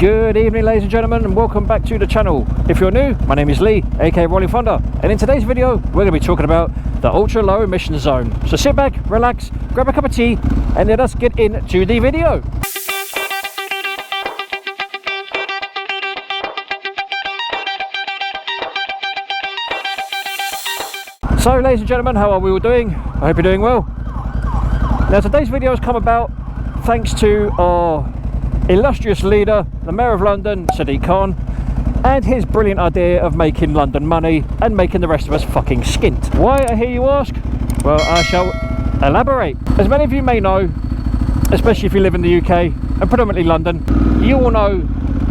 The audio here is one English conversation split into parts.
Good evening, ladies and gentlemen, and welcome back to the channel. If you're new, my name is Lee, aka Rollin Thunder, and in today's video we're going to be talking about the ultra low emission zone. So sit back, relax, grab a cup of tea, and let us get into the video. So ladies and gentlemen, how are we all doing? I hope you're doing well. Now today's video has come about thanks to our illustrious leader, the Mayor of London, Sadiq Khan, and his brilliant idea of making London money and making the rest of us fucking skint. Why, I hear you ask? Well, I shall elaborate. As many of you may know, especially if you live in the UK and predominantly London, you all know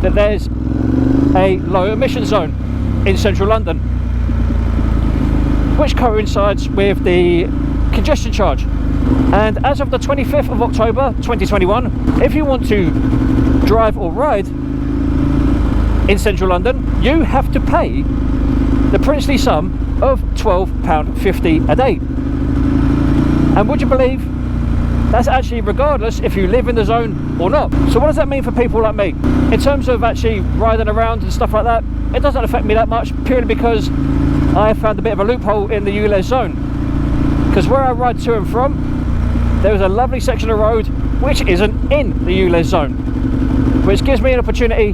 that there's a low emission zone in central London, which coincides with the congestion charge. And as of the 25th of October 2021, if you want to drive or ride in central London, you have to pay the princely sum of £12.50 a day. And would you believe that's actually regardless if you live in the zone or not. So what does that mean for people like me? In terms of actually riding around and stuff like that, it doesn't affect me that much, purely because I have found a bit of a loophole in the Ulez Zone. Because where I ride to and from, there is a lovely section of road which isn't in the Ulez Zone, which gives me an opportunity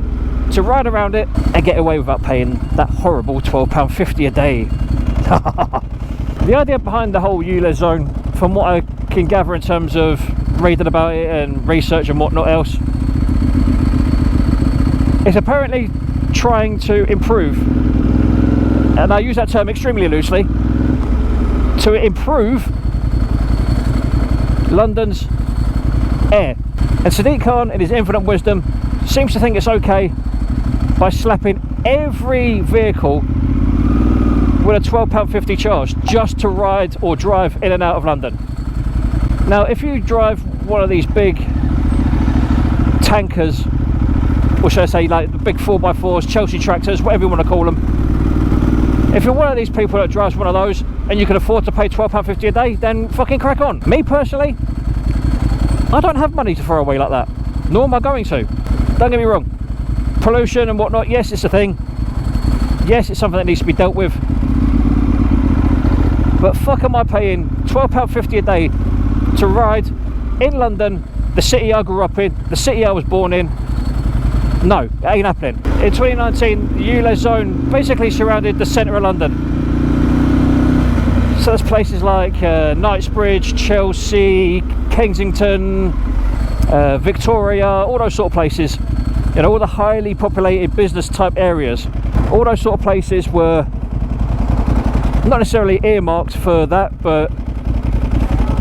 to ride around it and get away without paying that horrible £12.50 a day. The idea behind the whole Ulez Zone, from what I can gather in terms of reading about it and research and whatnot else, is apparently trying to improve, and I use that term extremely loosely, to improve London's air. And Sadiq Khan, in his infinite wisdom, seems to think it's okay by slapping every vehicle with a £12.50 charge just to ride or drive in and out of London. Now if you drive one of these big tankers, or should I say like the big 4x4s, Chelsea tractors, whatever you want to call them, if you're one of these people that drives one of those and you can afford to pay £12.50 a day, then fucking crack on. Me personally, I don't have money to throw away like that, nor am I going to. Don't get me wrong, pollution and whatnot, yes, it's a thing, yes, it's something that needs to be dealt with, but fuck am I paying £12.50 a day to ride in London, the city I grew up in, the city I was born in? No, it ain't happening. In 2019, the Ulez Zone basically surrounded the centre of London. So there's places like Knightsbridge, Chelsea, Kensington, Victoria, all those sort of places. You know, all the highly populated business type areas. All those sort of places were not necessarily earmarked for that, but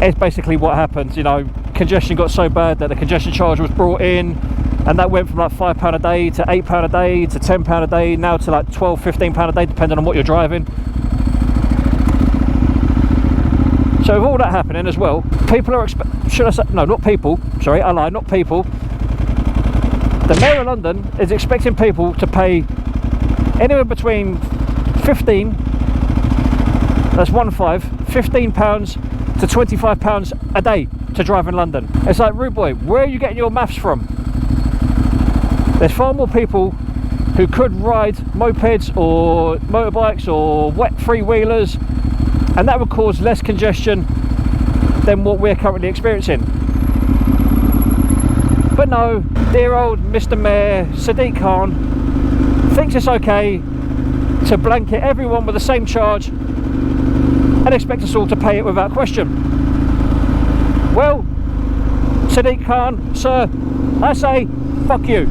it's basically what happened. You know, congestion got so bad that the congestion charge was brought in, and that went from like £5 a day to £8 a day to £10 a day, now to like £12, £15 a day, depending on what you're driving. So with all that happening as well, people are should I say, no, not people, sorry, I lied, not people. The Mayor of London is expecting people to pay anywhere between £15 to £25 a day to drive in London. It's like, rude boy, where are you getting your maths from? There's far more people who could ride mopeds or motorbikes or wet three-wheelers, and that would cause less congestion than what we're currently experiencing. But no, dear old Mr. Mayor Sadiq Khan thinks it's okay to blanket everyone with the same charge and expect us all to pay it without question. Well, Sadiq Khan, sir, I say fuck you.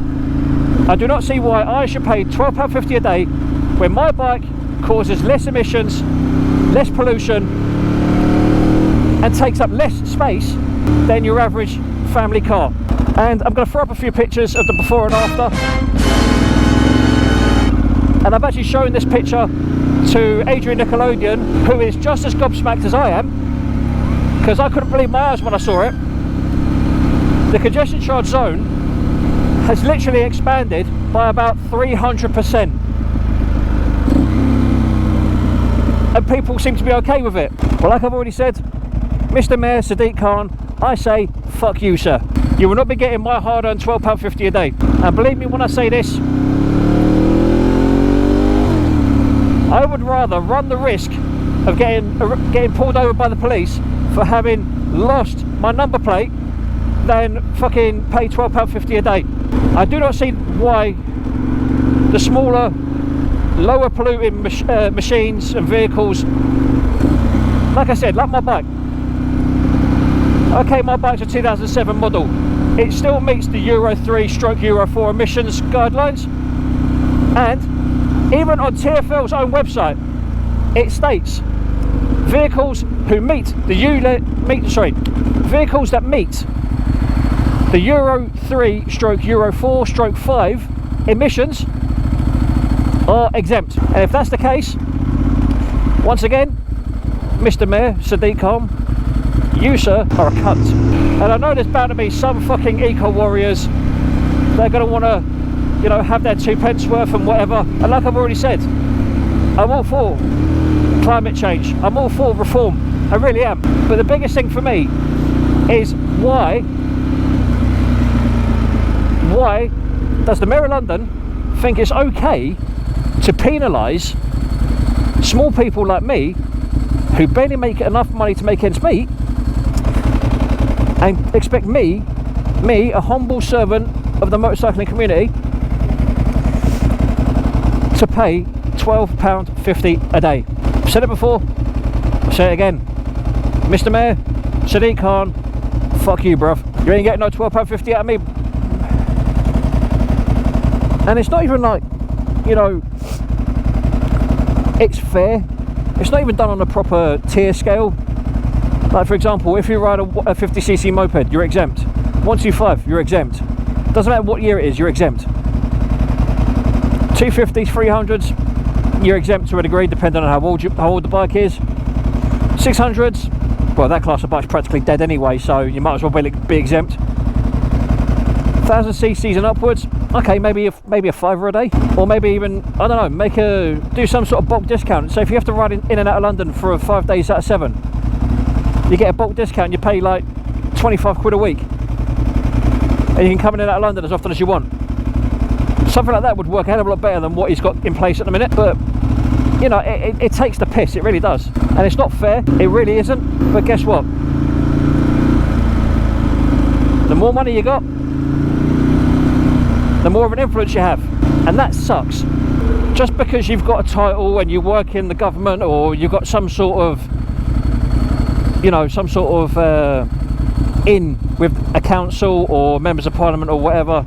I do not see why I should pay £12.50 a day when my bike causes less emissions, less pollution, and takes up less space than your average family car. And I'm going to throw up a few pictures of the before and after. And I've actually shown this picture to Adrian Nickelodeon, who is just as gobsmacked as I am, because I couldn't believe my eyes when I saw it. The congestion charge zone has literally expanded by about 300%, and people seem to be okay with it. Well, like I've already said, Mr. Mayor Sadiq Khan, I say fuck you, sir. You will not be getting my hard-earned £12.50 a day. And believe me when I say this, I would rather run the risk of getting pulled over by the police for having lost my number plate than fucking pay £12.50 a day. I do not see why the smaller, lower polluting machines and vehicles, like I said, like my bike. Okay, my bike's a 2007 model. It still meets the Euro 3/Euro 4 emissions guidelines, and even on TfL's own website, it states vehicles who meet the vehicles that meet the Euro 3/Euro 4/5 emissions are exempt. And if that's the case, once again, Mr. Mayor Sadiq Khan, you, sir, are a cunt. And I know there's bound to be some fucking eco warriors. They're going to want to, you know, have their 2 pence worth and whatever. And like I've already said, I'm all for climate change. I'm all for reform. I really am. But the biggest thing for me is why does the Mayor of London think it's okay to penalise small people like me who barely make enough money to make ends meet, and expect me, a humble servant of the motorcycling community, to pay £12.50 a day? I've said it before, I'll say it again. Mr. Mayor, Sadiq Khan, fuck you, bruv. You ain't getting no £12.50 out of me. And it's not even like, you know, it's fair. It's not even done on a proper tier scale. Like, for example, if you ride a 50cc moped, you're exempt. 125, you're exempt. Doesn't matter what year it is, you're exempt. 250s, 300s, you're exempt to a degree, depending on how old the bike is. 600s, well, that class of bike's practically dead anyway, so you might as well be exempt. 1000ccs and upwards, okay, maybe a £5 a day, or maybe even, I don't know, do some sort of bulk discount. So if you have to ride in and out of London for 5 days out of 7, you get a bulk discount. You pay like 25 quid a week, and you can come in and out of London as often as you want. Something like that would work a hell of a lot better than what he's got in place at the minute. But you know, it takes the piss. It really does, and it's not fair. It really isn't. But guess what? The more money you got, the more of an influence you have, and that sucks. Just because you've got a title and you work in the government, or you've got some sort of, you know, in with a council or members of parliament or whatever,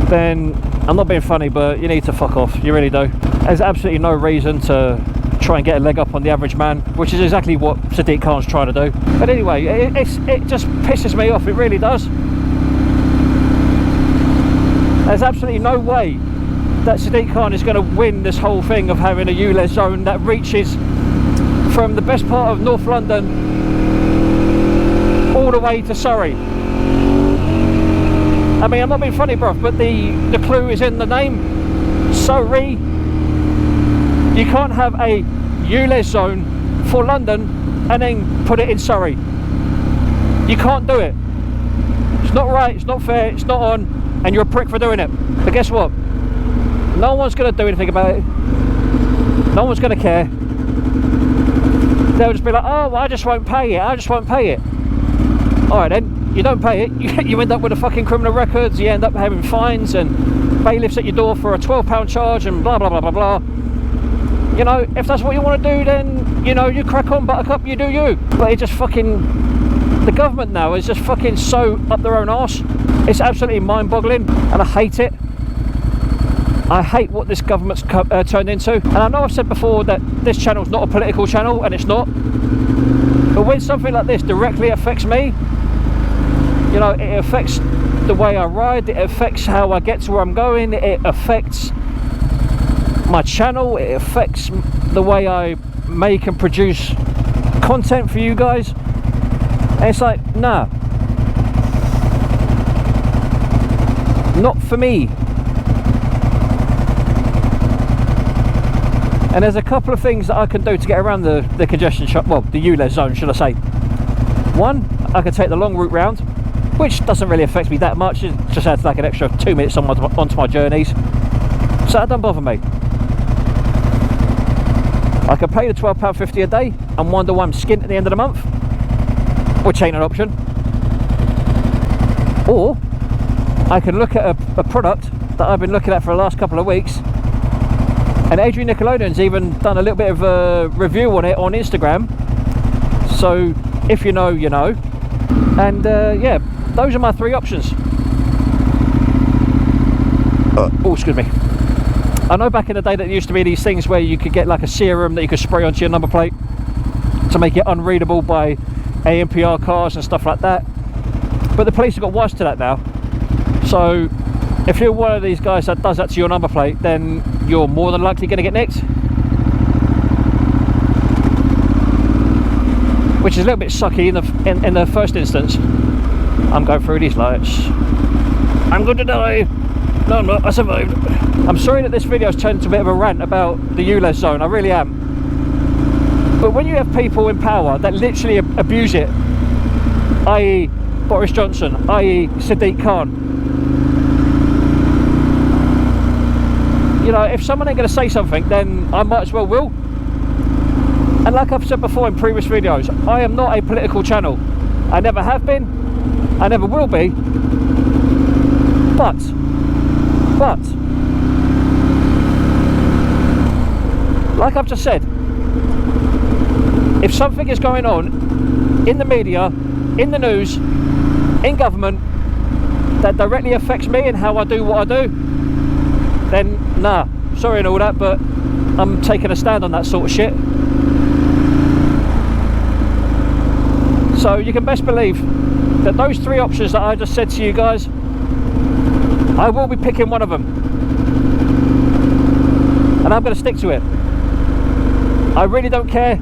then I'm not being funny, but you need to fuck off. You really do. There's absolutely no reason to try and get a leg up on the average man, which is exactly what Sadiq Khan's trying to do. But anyway, it just pisses me off. It really does. There's absolutely no way that Sadiq Khan is going to win this whole thing of having a ULEZ zone that reaches from the best part of North London all the way to Surrey. I mean, I'm not being funny, bruv, but the clue is in the name. Surrey. You can't have a ULEZ zone for London and then put it in Surrey. You can't do it. It's not right, it's not fair, it's not on, and you're a prick for doing it. But guess what? No one's going to do anything about it. No one's going to care. They'll just be like, oh, well, I just won't pay it, I just won't pay it. Alright then, you don't pay it, you end up with a fucking criminal records, you end up having fines and bailiffs at your door for a £12 charge and blah blah blah blah blah. You know, if that's what you want to do, then, you know, you crack on, buttercup, you do you. But it just fucking, the government now is just fucking so up their own arse. It's absolutely mind-boggling, and I hate it. I hate what this government's turned into. And I know I've said before that this channel's not a political channel, and it's not. But when something like this directly affects me, you know, it affects the way I ride, it affects how I get to where I'm going, it affects my channel, it affects the way I make and produce content for you guys. And it's like, nah, not for me. And there's a couple of things that I can do to get around the congestion, well, the ULEZ zone, should I say. One, I can take the long route round, which doesn't really affect me that much. It just adds like an extra 2 minutes onto my journeys, so that don't bother me. I can pay the £12.50 a day and wonder why I'm skint at the end of the month, which ain't an option. Or I can look at a product that I've been looking at for the last couple of weeks, and Adrian Nickelodeon's even done a little bit of a review on it on Instagram. So if you know, you know. And yeah, those are my three options. Oh, excuse me. I know back in the day that there used to be these things where you could get like a serum that you could spray onto your number plate to make it unreadable by ANPR cars and stuff like that, but the police have got wise to that now. So if you're one of these guys that does that to your number plate, then you're more than likely going to get nicked, which is a little bit sucky in the first instance. I'm going through these lights. I'm going to die. No, I'm not. I survived. I'm sorry that this video has turned into a bit of a rant about the Ulez Zone. I really am. But when you have people in power that literally abuse it, i.e. Boris Johnson, i.e. Sadiq Khan, you know, if someone ain't going to say something, then I might as well will. And like I've said before in previous videos, I am not a political channel. I never have been, I never will be. But like I've just said, if something is going on in the media, in the news, in government, that directly affects me and how I do what I do, then nah, sorry and all that, but I'm taking a stand on that sort of shit. So you can best believe that those three options that I just said to you guys, I will be picking one of them, and I'm going to stick to it. I really don't care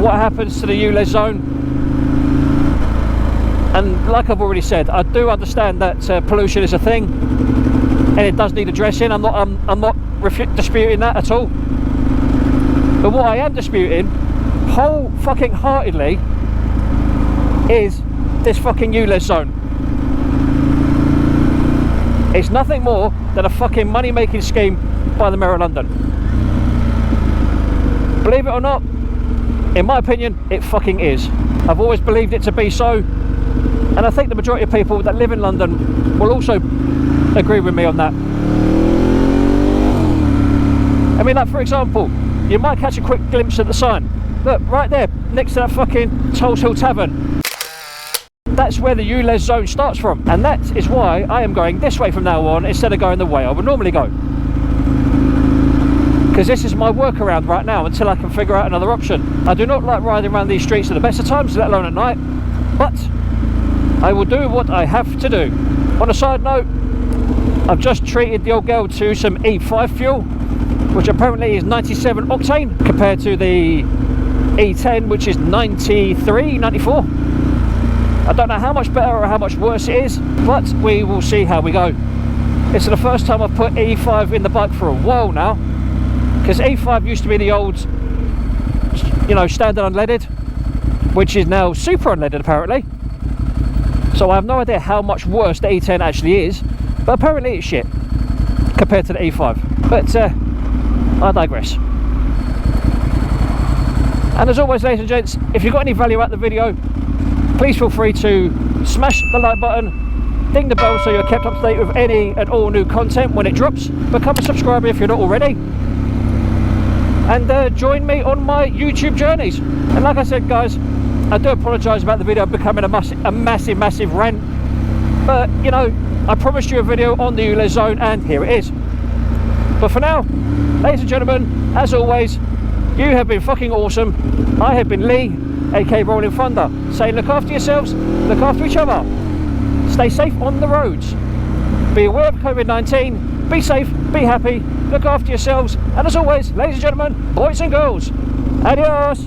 what happens to the Ulez Zone. And like I've already said, I do understand that pollution is a thing and it does need addressing. I'm not disputing that at all. But what I am disputing whole fucking heartedly is this fucking Ulez Zone. It's nothing more than a fucking money-making scheme by the Mayor of London. Believe it or not, in my opinion, it fucking is. I've always believed it to be so, and I think the majority of people that live in London will also agree with me on that. I mean, like for example, you might catch a quick glimpse of the sign. Look, right there, next to that fucking Tulse Hill Tavern. That's where the Ulez Zone starts from, and that is why I am going this way from now on instead of going the way I would normally go, because this is my workaround right now until I can figure out another option. I do not like riding around these streets at the best of times, let alone at night, but I will do what I have to do. On a side note, I've just treated the old girl to some E5 fuel, which apparently is 97 octane compared to the E10, which is 93, 94. I don't know how much better or how much worse it is, but we will see how we go. It's the first time I've put E5 in the bike for a while now, because E5 used to be the old, you know, standard unleaded, which is now super unleaded apparently. So I have no idea how much worse the E10 actually is, but apparently it's shit compared to the E5. But I digress. And as always, ladies and gents, if you've got any value out of the video, please feel free to smash the like button, ding the bell so you're kept up to date with any and all new content when it drops. Become a subscriber if you're not already, and join me on my YouTube journeys. And like I said, guys, I do apologise about the video becoming a massive rant, but you know, I promised you a video on the Ulez Zone and here it is. But for now, ladies and gentlemen, as always, you have been fucking awesome. I have been Lee, aka Rollin Thunder, saying look after yourselves, look after each other, stay safe on the roads, be aware of COVID-19, be safe, be happy, look after yourselves, and as always, ladies and gentlemen, boys and girls, adios.